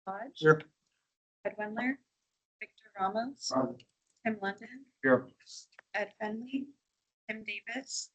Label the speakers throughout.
Speaker 1: Hodge.
Speaker 2: Here.
Speaker 1: Ed Wendler. Victor Ramos. Tim London.
Speaker 2: Here.
Speaker 1: Ed Fenley. Tim Davis.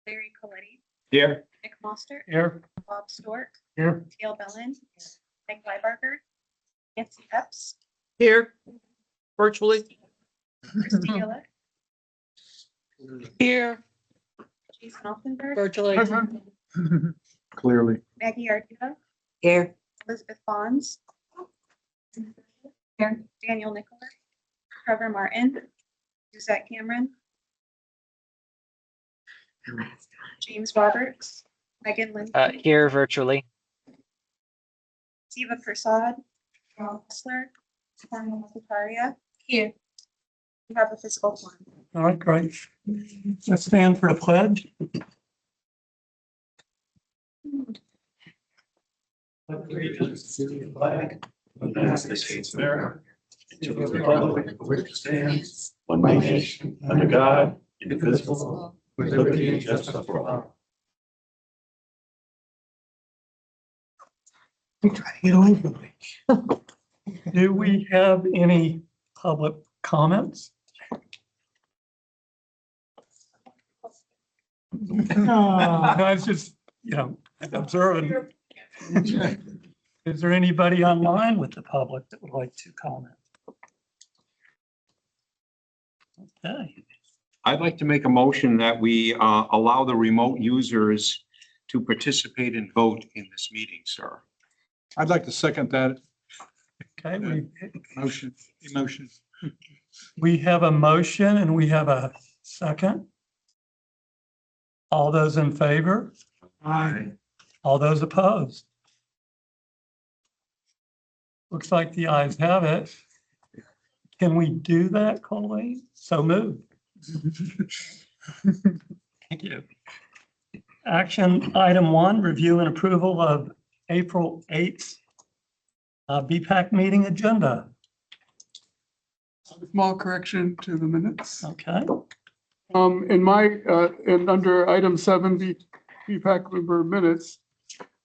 Speaker 1: Larry Coletti.
Speaker 2: Here.
Speaker 1: Nick Mostert.
Speaker 2: Here.
Speaker 1: Bob Stork.
Speaker 2: Here.
Speaker 1: Teal Bellin. Meg Liebarger. Nancy Epps.
Speaker 3: Here, virtually.
Speaker 1: Christy Gillett.
Speaker 3: Here,
Speaker 1: Jason Offenberg.
Speaker 3: virtually.
Speaker 2: Clearly.
Speaker 1: Maggie Ardita.
Speaker 3: Here.
Speaker 1: Elizabeth Bonds. Here. Daniel Nicholas. Trevor Martin. Suzette Cameron. James Roberts. Megan Lindsay.
Speaker 4: Here virtually.
Speaker 1: Siva Prasad. Ron Kessler. Cornel Zakaria. Here. We have a physical one.
Speaker 2: All right, great. Let's stand for the pledge. Allegiance to the flag of the United States of America, and to the republic for which it stands, one nation, under God, indivisible, with liberty and justice for all. I'm trying to get away from me. Do we have any public comments? I was just, observing. Is there anybody online with the public that would like to comment? Okay.
Speaker 5: I'd like to make a motion that we allow the remote users to participate and vote in this meeting, sir.
Speaker 6: I'd like to second that
Speaker 2: Okay,
Speaker 6: emotion.
Speaker 2: we have a motion and we have a second. All those in favor?
Speaker 6: Aye.
Speaker 2: All those opposed? Looks like the ayes have it. Can we do that, Colleen? So moved. Thank you. Action item 1, review and approval of April 8th BPAC meeting agenda.
Speaker 7: Small correction to the minutes.
Speaker 2: Okay,
Speaker 7: And under item 7, BPAC member minutes,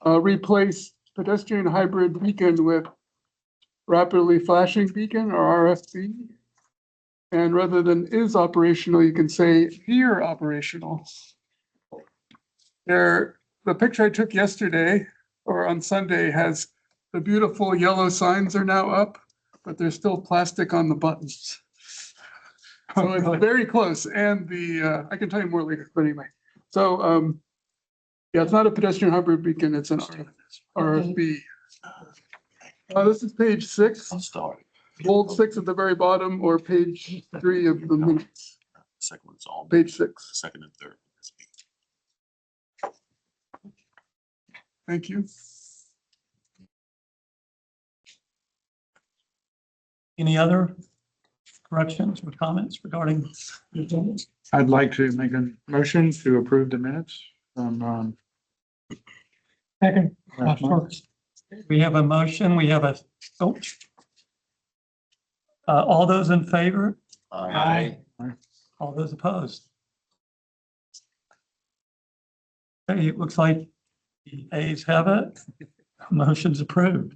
Speaker 7: replace pedestrian hybrid beacon with rapidly flashing beacon or RFB. And rather than is operational, you can say here operational. The picture I took yesterday or on Sunday has the beautiful yellow signs are now up, but there's still plastic on the buttons. So it's very close. And I can tell you more later, but anyway. So, yeah, it's not a pedestrian hybrid beacon, it's an RFB. This is page 6.
Speaker 6: I'll start.
Speaker 7: Bold 6 at the very bottom, or page 3 of the minutes.
Speaker 6: Second one's all.
Speaker 7: Page 6.
Speaker 6: Second and third.
Speaker 7: Thank you.
Speaker 2: any other corrections or comments regarding the agenda?
Speaker 6: I'd like to make a motion to approve the minutes from,
Speaker 2: Second.
Speaker 6: last month.
Speaker 2: We have a motion, we have a, oh. All those in favor?
Speaker 6: Aye.
Speaker 2: All those opposed? Okay, it looks like the ayes have it. Motion's approved.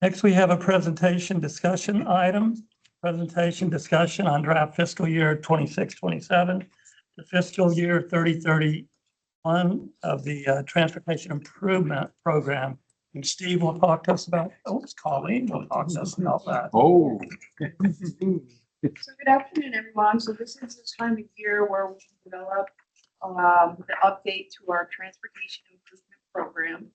Speaker 2: Next, we have a presentation discussion item. Presentation discussion on draft fiscal year 26-27, the fiscal year 30-31 of the Transportation Improvement Program. And Steve will talk to us about, it's Colleen will talk to us about that.
Speaker 5: Oh.
Speaker 1: So good afternoon, everyone. So this is the time of year where we develop the update to our transportation improvement program.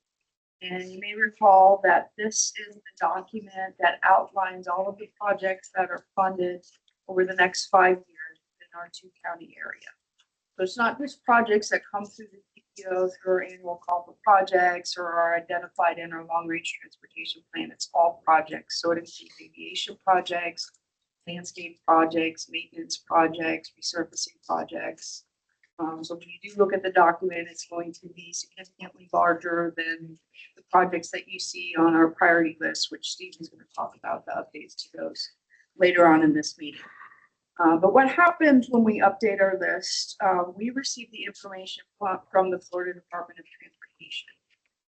Speaker 1: And you may recall that this is the document that outlines all of the projects that are funded over the next 5 years in our 2-county area. So it's not just projects that come through the TPO through our annual call for projects or are identified in our long-range transportation plan. It's all projects. So it includes aviation projects, landscape projects, maintenance projects, resurfacing projects. So if you do look at the document, it's going to be significantly larger than the projects that you see on our priority list, which Steve is going to talk about the updates to those later on in this meeting. But what happens when we update our list, we receive the information from the Florida Department of Transportation.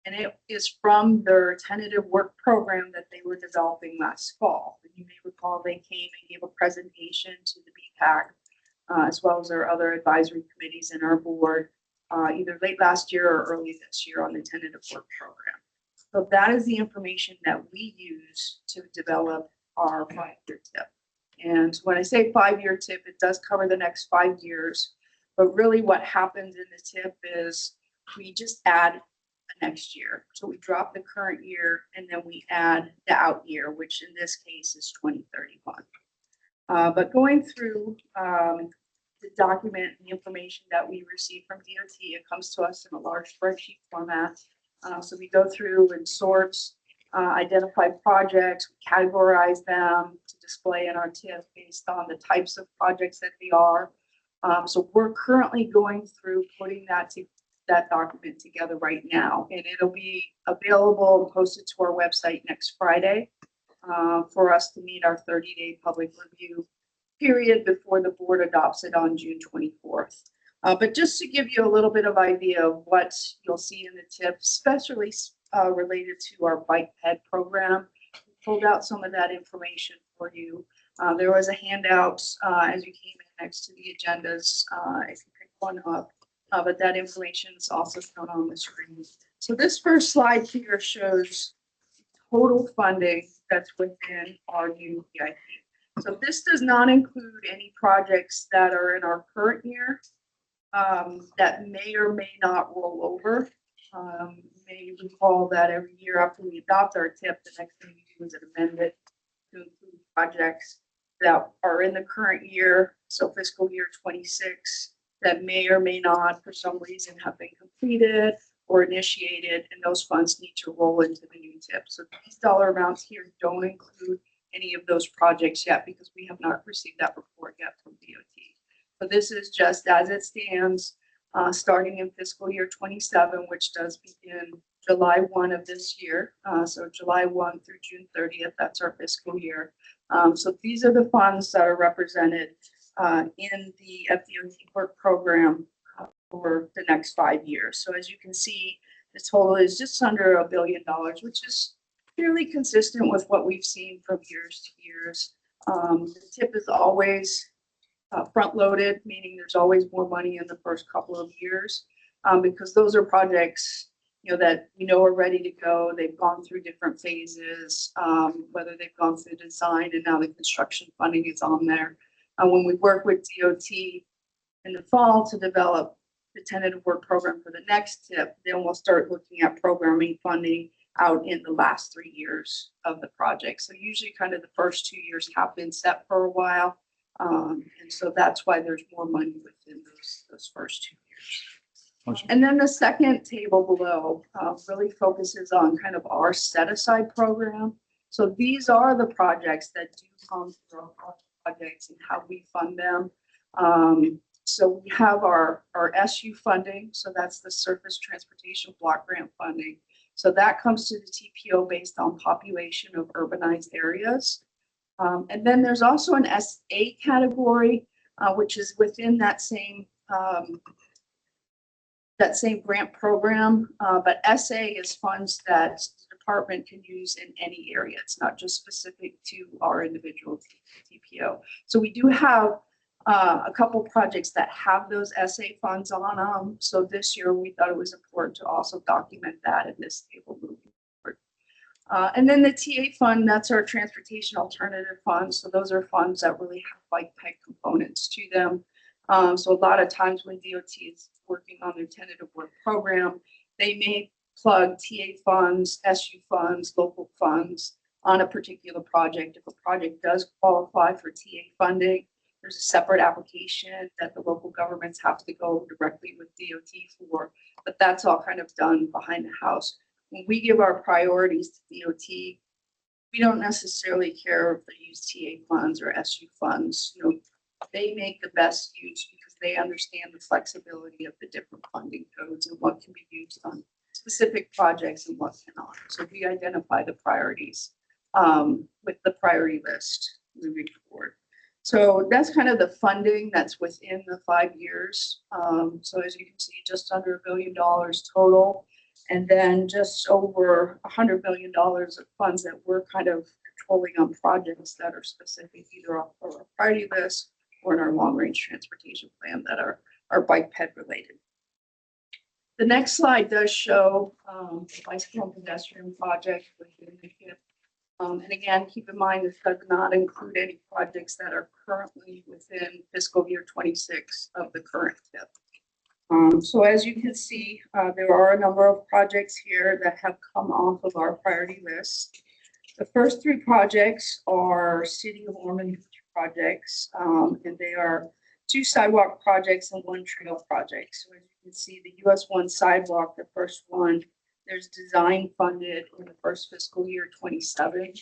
Speaker 1: And it is from their tentative work program that they were developing last fall. And you may recall they came and gave a presentation to the BPAC, as well as our other advisory committees and our board, either late last year or early this year on the tentative work program. So that is the information that we use to develop our 5-year tip. And when I say 5-year tip, it does cover the next 5 years. But really what happens in the tip is we just add the next year. So we drop the current year and then we add the out year, which in this case is 2031. But going through the document, the information that we receive from DOT, it comes to us in a large spreadsheet format. So we go through and sort, identify projects, we categorize them to display in our TIF based on the types of projects that they are. So we're currently going through putting that document together right now, and it'll be available and posted to our website next Friday for us to meet our 30-day public review period before the board adopts it on June 24th. But just to give you a little bit of idea of what you'll see in the TIF, especially related to our bike ped program, we pulled out some of that information for you. There was a handout as you came in next to the agendas, if you pick one up, but that information is also shown on the screen. So this first slide here shows total funding that's within our new BIP. So this does not include any projects that are in our current year that may or may not roll over. You may recall that every year after we adopt our TIP, the next thing we do is amend it to include projects that are in the current year, so fiscal year 26, that may or may not, for some reason, have been completed or initiated, and those funds need to roll into the new TIP. So these dollar amounts here don't include any of those projects yet because we have not received that report yet from DOT. So this is just as it stands, starting in fiscal year 27, which does begin July 1 of this year. So July 1 through June 30th, that's our fiscal year. So these are the funds that are represented in the FDOT work program for the next 5 years. So as you can see, the total is just under $1 billion, which is fairly consistent with what we've seen from years to years. The TIP is always front-loaded, meaning there's always more money in the first couple of years because those are projects that are ready to go. They've gone through different phases, whether they've gone through design and now the construction funding is on there. When we work with DOT in the fall to develop the tentative work program for the next TIP, then we'll start looking at programming funding out in the last 3 years of the project. So usually kind of the first 2 years have been set for a while. And so that's why there's more money within those first 2 years. And then the second table below really focuses on kind of our set aside program. So these are the projects that do come through our projects and how we fund them. So we have our SU funding. So that's the Surface Transportation Block Grant funding. So that comes to the TPO based on population of urbanized areas. And then there's also an SA category, which is within that same grant program. But SA is funds that the department can use in any area. It's not just specific to our individual TPO. So we do have a couple projects that have those SA funds on them. So this year we thought it was important to also document that in this table moving forward. And then the TA fund, that's our transportation alternative fund. So those are funds that really have bike ped components to them. So a lot of times when DOT is working on their tentative work program, they may plug TA funds, SU funds, local funds on a particular project. If a project does qualify for TA funding, there's a separate application that the local governments have to go directly with DOT for, but that's all kind of done behind the house. When we give our priorities to DOT, we don't necessarily care if they use TA funds or SU funds. They make the best use because they understand the flexibility of the different funding codes and what can be used on specific projects and what cannot. So we identify the priorities with the priority list moving forward. So that's kind of the funding that's within the 5 years. So as you can see, just under $1 billion total. And then just over $100 million of funds that we're kind of controlling on projects that are specific, either off our priority list or in our long-range transportation plan that are bike ped related. The next slide does show the bicycle and pedestrian project within the HIP. And again, keep in mind, this does not include any projects that are currently within fiscal year 26 of the current HIP. So as you can see, there are a number of projects here that have come off of our priority list. The first three projects are City of Ormond projects, and they are 2 sidewalk projects and 1 trail project. So as you can see, the US 1 sidewalk, the first one, there's design funded in the first fiscal year 27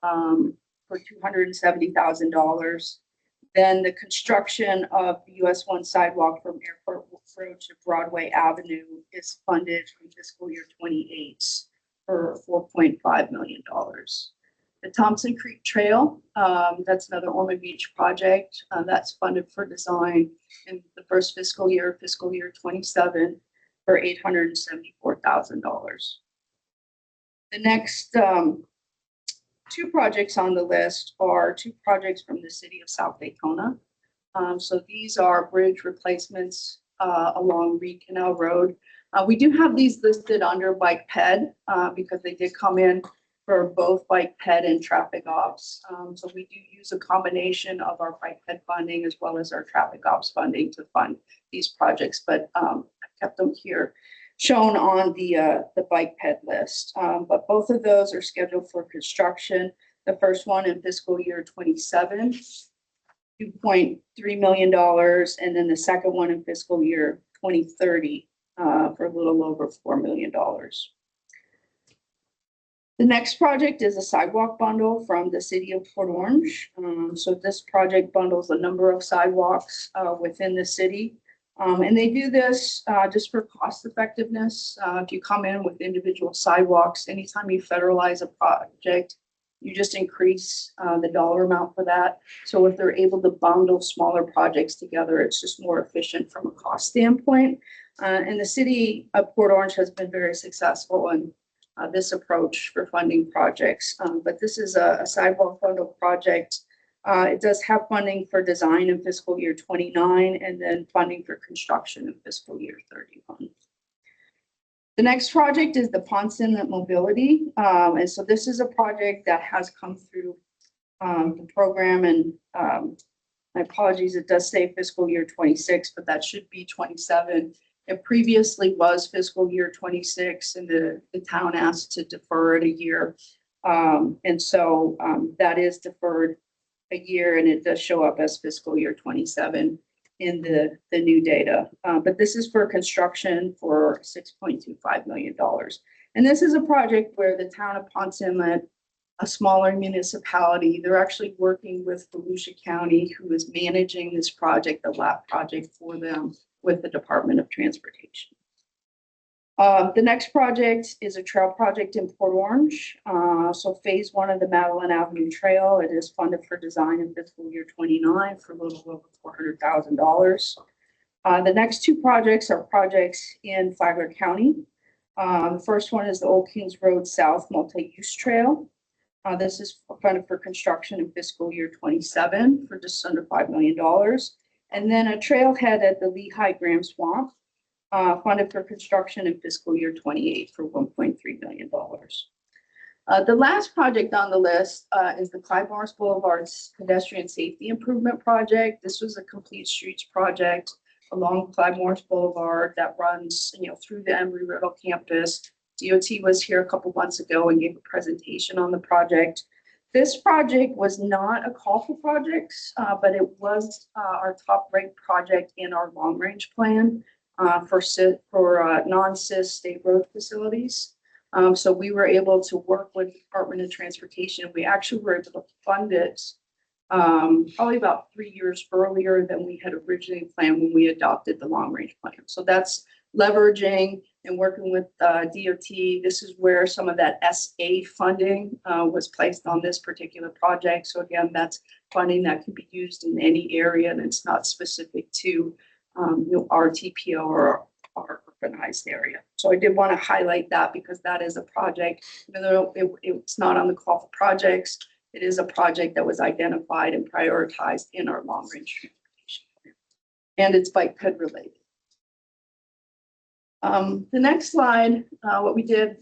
Speaker 1: for $270,000. Then the construction of the US 1 sidewalk from Airport Road to Broadway Avenue is funded from fiscal year 28 for $4.5 million. The Thompson Creek Trail, that's another Ormond Beach project that's funded for design in the first fiscal year 27 for $874,000. The next 2 projects on the list are 2 projects from the city of South Daytona. So these are bridge replacements along Reed Canal Road. We do have these listed under bike ped because they did come in for both bike ped and traffic ops. So we do use a combination of our bike ped funding as well as our traffic ops funding to fund these projects, but I kept them here shown on the bike ped list. But both of those are scheduled for construction. The first one in fiscal year 27, $2.3 million, and then the second one in fiscal year 2030 for a little over $4 million. The next project is a sidewalk bundle from the city of Port Orange. So this project bundles a number of sidewalks within the city. And they do this just for cost effectiveness. If you come in with individual sidewalks, anytime you federalize a project, you just increase the dollar amount for that. So if they're able to bundle smaller projects together, it's just more efficient from a cost standpoint. And the city of Port Orange has been very successful in this approach for funding projects. But this is a sidewalk bundle project. It does have funding for design in fiscal year 29 and then funding for construction in fiscal year 31. The next project is the Ponce Inlet Mobility. And so this is a project that has come through the program, and my apologies, it does say fiscal year 26, but that should be 27. It previously was fiscal year 26, and the town asked to defer it a year. And so that is deferred a year, and it does show up as fiscal year 27 in the new data. But this is for construction for $6.25 million. And this is a project where the town of Ponce Inlet, a smaller municipality, they're actually working with Volusia County, who is managing this project, the LAP project for them, with the Department of Transportation. The next project is a trail project in Port Orange. So phase 1 of the Madeline Avenue Trail, it is funded for design in fiscal year 29 for a little over $400,000. The next 2 projects are projects in Flagler County. The first one is the Old Kings Road South Multi-Use Trail. This is funded for construction in fiscal year 27 for just under $5 million. And then a trailhead at the Lehigh Graham Swamp, funded for construction in fiscal year 28 for $1.3 million. The last project on the list is the Clyde Morris Boulevard's pedestrian safety improvement project. This was a complete streets project along Clyde Morris Boulevard that runs, through the Embry-Riddle campus. DOT was here a couple months ago and gave a presentation on the project. This project was not a call for projects, but it was our top ranked project in our long range plan for non-SIS state road facilities. So we were able to work with the Department of Transportation. We actually were able to fund it probably about 3 years earlier than we had originally planned when we adopted the long range plan. So that's leveraging and working with DOT. This is where some of that SA funding was placed on this particular project. So again, that's funding that can be used in any area, and it's not specific to our TPO or our urbanized area. So I did want to highlight that because that is a project, even though it's not on the call for projects, it is a project that was identified and prioritized in our long-range transportation plan. And it's bike ped related. The next slide, what we did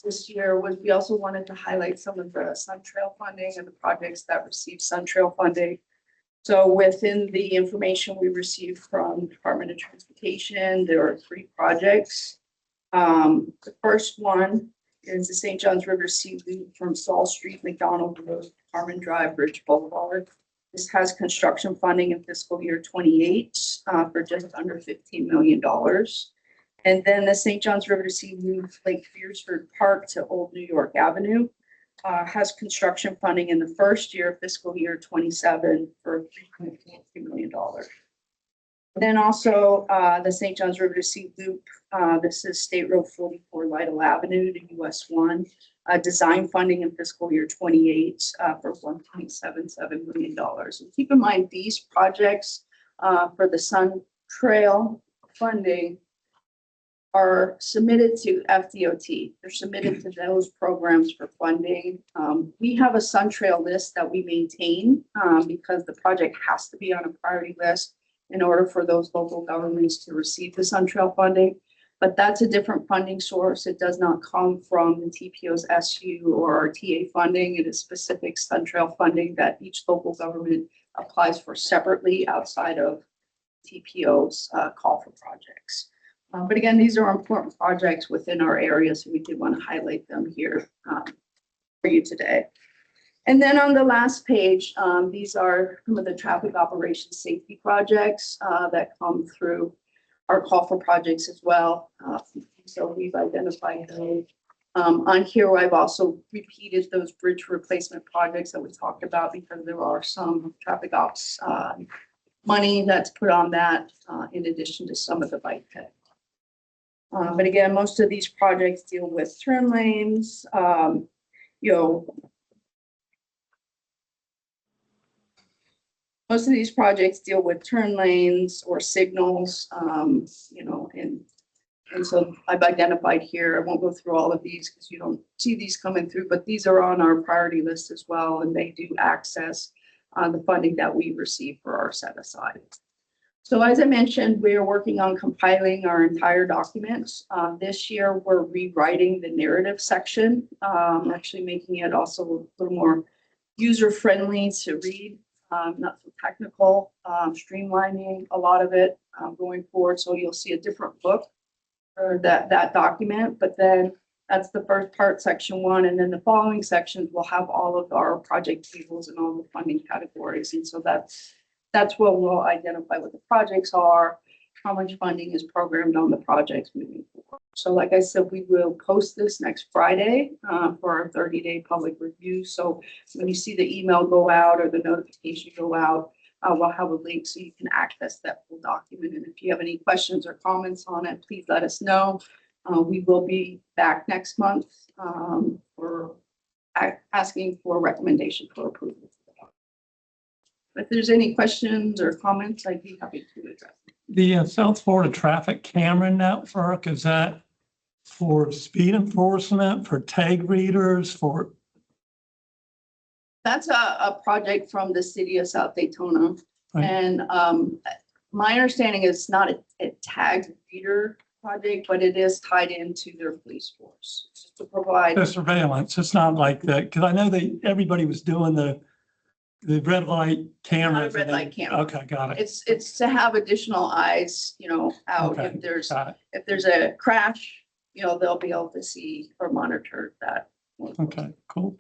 Speaker 1: this year was we also wanted to highlight some of the Sun Trail funding and the projects that received Sun Trail funding. So within the information we received from Department of Transportation, there are 3 projects. The first one is the St. Johns River Sea Loop from Saul Street, McDonald Road, Harmon Drive, Bridge Boulevard. This has construction funding in fiscal year 28 for just under $15 million. And then the St. Johns River Sea Loop, Lake Fearsford Park to Old New York Avenue has construction funding in the first year, fiscal year 27 for $3.42 million. Then also the St. Johns River Sea Loop, this is State Road 44 Lytle Avenue to US 1, design funding in fiscal year 28 for $1.77 million. And keep in mind, these projects for the Sun Trail funding are submitted to FDOT. They're submitted to those programs for funding. We have a Sun Trail list that we maintain because the project has to be on a priority list in order for those local governments to receive the Sun Trail funding. But that's a different funding source. It does not come from the TPO's SU or our TA funding. It is specific Sun Trail funding that each local government applies for separately outside of TPO's call for projects. But again, these are important projects within our area, so we did want to highlight them here for you today. And then on the last page, these are some of the traffic operations safety projects that come through our call for projects as well. So we've identified those. On here, I've also repeated those bridge replacement projects that we talked about because there are some traffic ops money that's put on that in addition to some of the bike ped. But again, most of these projects deal with turn lanes, most of these projects deal with turn lanes or signals, and so I've identified here, I won't go through all of these because you don't see these coming through, but these are on our priority list as well, and they do access the funding that we receive for our set aside. So as I mentioned, we are working on compiling our entire documents. This year, we're rewriting the narrative section, actually making it also a little more user-friendly to read, not so technical, streamlining a lot of it going forward. So you'll see a different look for that document, but then that's the first part, section 1, and then the following sections will have all of our project tables and all the funding categories. And so that's where we'll identify what the projects are, how much funding is programmed on the projects moving forward. So like I said, we will post this next Friday for our 30-day public review. So when you see the email go out or the notification go out, we'll have a link so you can access that full document. And if you have any questions or comments on it, please let us know. We will be back next month for asking for a recommendation for approval. If there's any questions or comments, I'd be happy to address.
Speaker 2: The South Florida Traffic Camera Network, is that for speed enforcement, for tag readers, for?
Speaker 1: That's a project from the city of South Daytona.
Speaker 2: Right.
Speaker 1: And my understanding is it's not a tag reader project, but it is tied into their police force just to provide.
Speaker 2: The surveillance, it's not like that, because I know that everybody was doing the red light cameras.
Speaker 1: Red light camera.
Speaker 2: Okay, got it.
Speaker 1: It's to have additional eyes, out
Speaker 2: Okay,
Speaker 1: if there's a crash, they'll be able to see or monitor that.
Speaker 2: Okay, cool.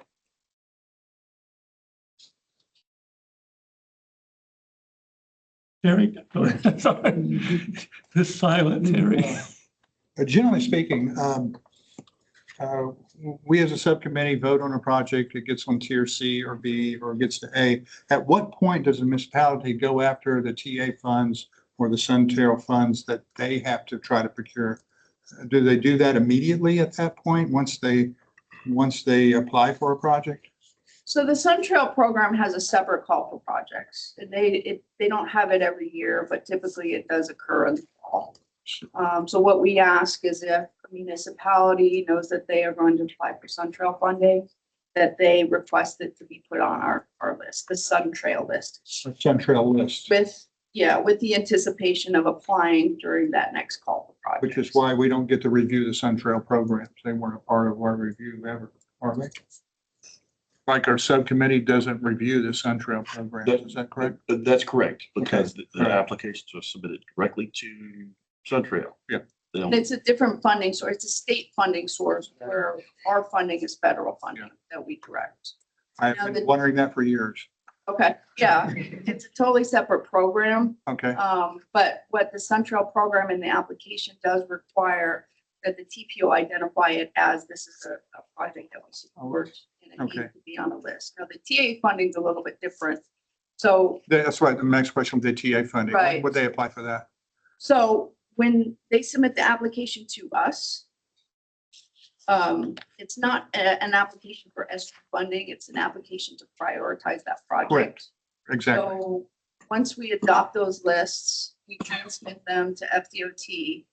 Speaker 2: Terry, go ahead. Sorry. This silence, Terry.
Speaker 4: Generally speaking, we as a subcommittee vote on a project, it gets on tier C or B or gets to A. At what point does the municipality go after the TA funds or the Sun Trail funds that they have to try to procure? Do they do that immediately at that point once they apply for a project?
Speaker 1: So the Sun Trail program has a separate call for projects. They don't have it every year, but typically it does occur in the fall. So what we ask is if a municipality knows that they are going to apply for Sun Trail funding, that they request it to be put on our list, the Sun Trail list.
Speaker 4: Sun Trail list,
Speaker 1: With the anticipation of applying during that next call for projects.
Speaker 4: which is why we don't get to review the Sun Trail programs. They weren't a part of our review ever, are they? Like our subcommittee doesn't review the Sun Trail programs, is that correct?
Speaker 8: That's correct, because the
Speaker 4: Right.
Speaker 8: applications are submitted directly to Sun Trail.
Speaker 4: Yeah.
Speaker 8: They
Speaker 1: And
Speaker 8: don't-
Speaker 1: it's a different funding source. It's a state funding source where our funding is federal funding that we direct.
Speaker 4: I've
Speaker 1: Now
Speaker 4: been
Speaker 1: the-
Speaker 4: wondering that for years.
Speaker 1: Okay, yeah, it's a totally separate program.
Speaker 4: Okay,
Speaker 1: But what the Sun Trail program in the application does require that the TPO identify it as this is a project that we support and it needs
Speaker 4: Okay.
Speaker 1: to be on the list. Now, the TA funding is a little bit different. So
Speaker 4: that's right. The next question with the TA funding,
Speaker 1: Right.
Speaker 4: would they apply for that?
Speaker 1: So when they submit the application to us, it's not an application for extra funding, it's an application to prioritize that project.
Speaker 4: Correct. Exactly.
Speaker 1: So once we adopt those lists, we transmit them to FDOT